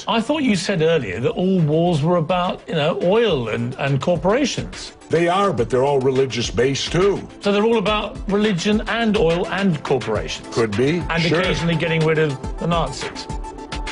I thought you said earlier that all wars were about, oil and corporations. They are, but they're all religious-based, too. So they're all about religion and oil and corporations? Could be, and sure. Occasionally getting rid of the Nazis?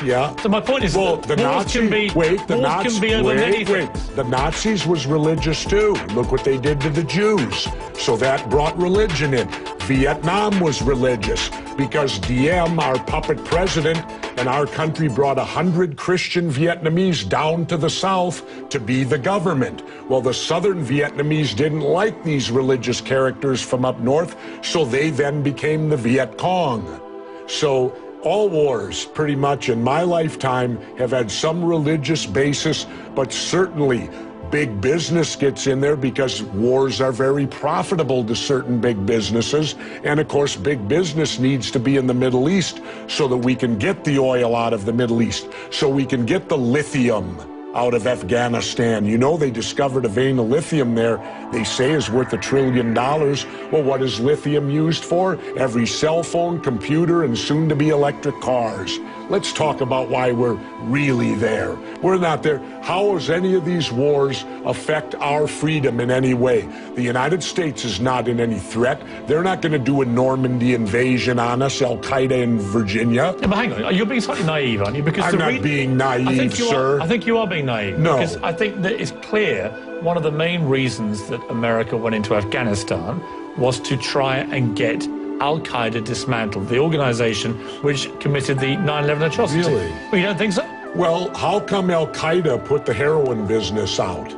Yeah. So my point is, well, the Nazis can be over many things. The Nazis was religious too. Look what they did to the Jews. So that brought religion in. Vietnam was religious because Diem, our puppet president, and our country brought 100 Christian Vietnamese down to the south to be the government. Well, the southern Vietnamese didn't like these religious characters from up north, so they then became the Viet Cong. So all wars, pretty much in my lifetime, have had some religious basis, but certainly big business gets in there because wars are very profitable to certain big businesses. And of course, big business needs to be in the Middle East so that we can get the oil out of the Middle East, so we can get the lithium out of Afghanistan. You know, they discovered a vein of lithium there they say is worth $1 trillion. Well, what is lithium used for? Every cell phone, computer, and soon to be electric cars. Let's talk about why we're really there. We're not there. How does any of these wars affect our freedom in any way? The United States is not in any threat. They're not going to do a Normandy invasion on us, Al-Qaeda in Virginia. Yeah, but hang on, you're being slightly naive, aren't you? Because I'm not being naive, sir. I think you are being naive. No. Because I think that it's clear one of the main reasons that America went into Afghanistan was to try and get Al-Qaeda dismantled, the organization which committed the 9/11 atrocity. Really? Well, you don't think so? Well, how come Al-Qaeda put the heroin business out?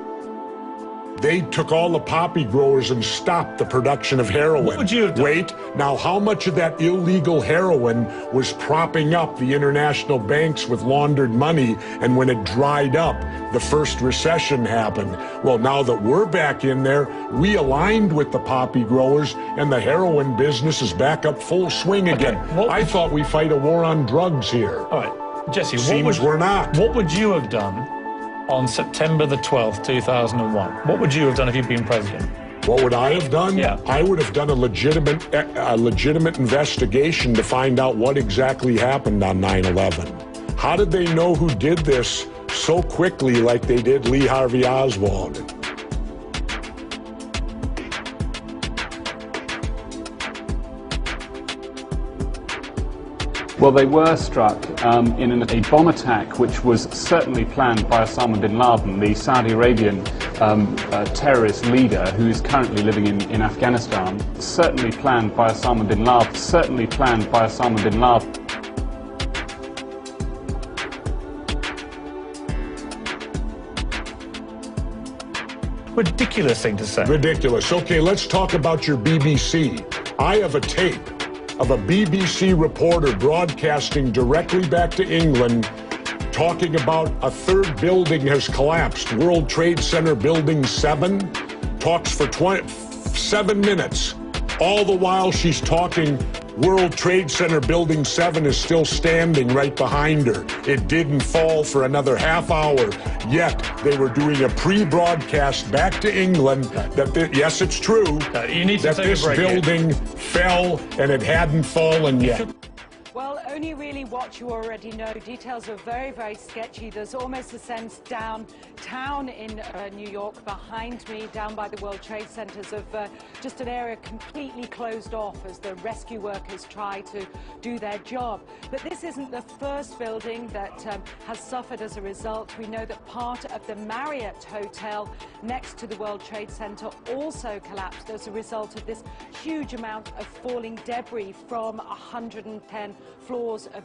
They took all the poppy growers and stopped the production of heroin. What would you have done? Wait, now how much of that illegal heroin was propping up the international banks with laundered money, and when it dried up, the first recession happened? Well, now that we're back in there, we aligned with the poppy growers, and the heroin business is back up full swing again. I thought we fight a war on drugs here. All right, Jesse, we're not. What would you have done on September the 12th, 2001? What would you have done if you'd been president? What would I have done? Yeah. I would have done a legitimate investigation to find out what exactly happened on 9/11. How did they know who did this so quickly like they did Lee Harvey Oswald? Well, they were struck in a bomb attack which was certainly planned by Osama bin Laden, the Saudi Arabian terrorist leader who is currently living in Afghanistan. Certainly planned by Osama bin Laden. Certainly planned by Osama bin Laden. Ridiculous thing to say. Ridiculous. Okay, let's talk about your BBC. I have a tape of a BBC reporter broadcasting directly back to England talking about a third building has collapsed. World Trade Center Building 7 talks for 7 minutes. All the while she's talking, World Trade Center Building 7 is still standing right behind her. It didn't fall for another half hour. Yet they were doing a pre-broadcast back to England that, yes, it's true, you need to that this building fell and it hadn't fallen yet. Well, only really what you already know. Details are very, very sketchy. There's almost a sense downtown in New York behind me, down by the World Trade Centers, of just an area completely closed off as the rescue workers try to do their job. But this isn't the first building that has suffered as a result. We know that part of the Marriott Hotel next to the World Trade Center also collapsed as a result of this huge amount of falling debris from 110 floors of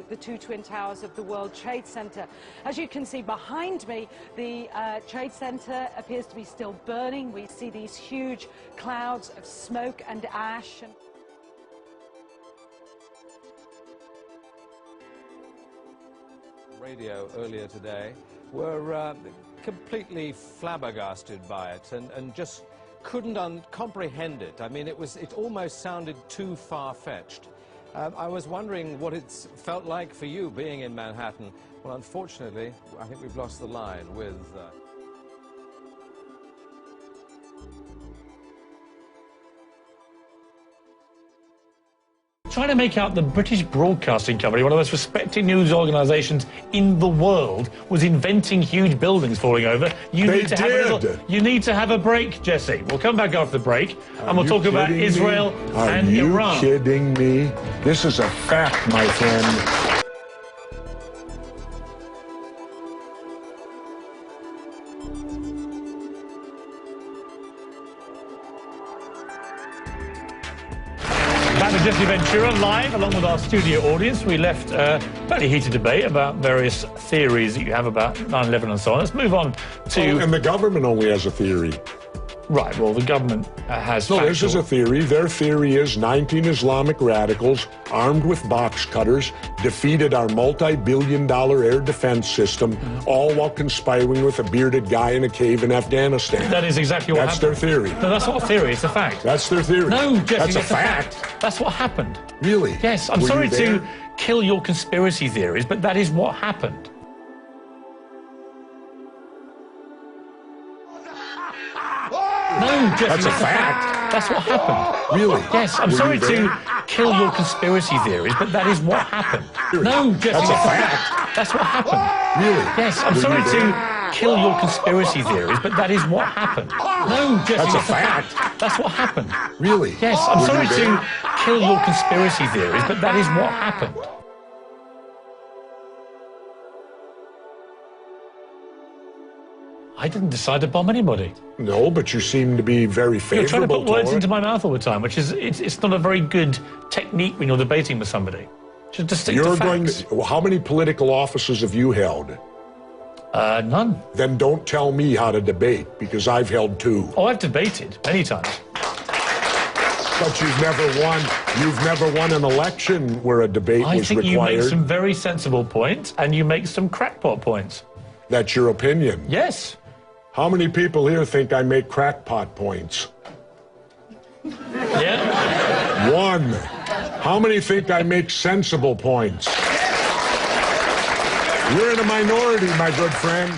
the two twin towers of the World Trade Center. As you can see behind me, the Trade Center appears to be still burning. We see these huge clouds of smoke and ash. Radio earlier today were completely flabbergasted by it and just couldn't comprehend it. I mean, it almost sounded too far-fetched. I was wondering what it's felt like for you being in Manhattan. Well, unfortunately, I think we've lost the line with... trying to make out the British Broadcasting Company, one of the most respected news organisations in the world, was inventing huge buildings falling over. You need to have a break, Jesse. We'll come back after the break, and we'll talk about Israel and Iran. Are you kidding me? This is a fact, my friend. Back with Jesse Ventura live along with our studio audience. We left a fairly heated debate about various theories that you have about 9/11 and so on. Let's move on to... and the government only has a theory. Right, well, the government has No, this is a theory. Their theory is 19 Islamic radicals armed with box cutters defeated our multi-billion-dollar air defense system, all while conspiring with a bearded guy in a cave in Afghanistan. That is exactly what happened. That's their theory. No, that's not a theory, it's a fact. That's their theory. No, Jesse, that's it's a fact. That's what happened. Really? Yes, I'm Were sorry you there? to kill your conspiracy theories, but that is what happened. No, Jesse, That's a fact. That's what happened. Really? Yes, I'm Were sorry you there? to kill your conspiracy theories, but that is what happened. No, Jesse, That's a fact. That's what happened. Really? Yes, I'm Were sorry you there? to kill your conspiracy theories, but that is what happened. No, Jesse, That's a fact. That's what happened. Really? Yes, I'm Were sorry you there? to kill your conspiracy theories, but that is what happened. I didn't decide to bomb anybody. No, but you seem to be very You're favorable trying to put words it. into my mouth all the time, which is it's not a very good technique when you're debating with somebody. Just stick to facts. Well, how many political offices have you held? None. Then don't tell me how to debate, because I've held 2. Oh, I've debated many times. But you've never won an election where a debate I was think required. you make some very sensible points, and you make some crackpot points. That's your opinion. Yes. How many people here think I make crackpot points? Yeah. 1. How many think I make sensible points? You're in a minority, my good friend.